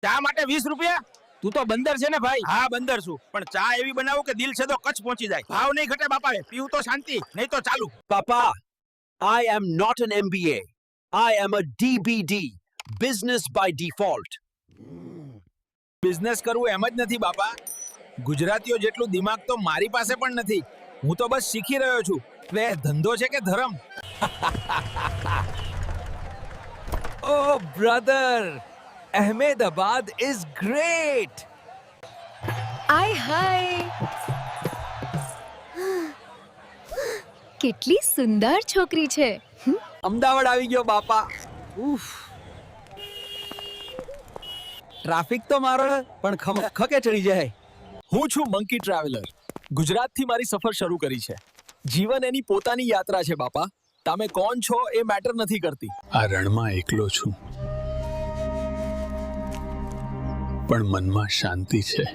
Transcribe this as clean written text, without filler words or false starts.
ચા માટે 20 રૂપિયા? તું તો બંદર છે ને ભાઈ. હા બંદર છું, પણ ચા એવી બનાવું કે દિલ છે તો કચ્છ પહોંચી જાય. ભાવ નહીં ઘટે બાપા, પીવું તો શાંતિ, નહીં તો ચાલુ. Papa, I am not an MBA. I am a DBD, business by default. Business કરવું એમ જ નથી બાપા. ગુજરાતીઓ જેટલું દિમાગ તો મારી પાસે પણ નથી. હું તો બસ શીખી રહ્યો છું. એટલે ધંધો છે કે ધર્મ? Oh, brother! Ahmedabad is great! હાય કેટલી સુંદર છોકરી છે. અમદાવાદ આવી ગયો બાપા. ઉફ. ટ્રાફિક તો મારો પણ ખકે ચડી જાય. હું છું મંકી ટ્રાવેલર. ગુજરાતથી મારી સફર શરૂ કરી છે. જીવન એની પોતાની યાત્રા છે બાપા. તમે કોણ છો એ મેટર નથી કરતી. આ રણમાં એકલો છું, પણ મનમાં શાંતિ છે.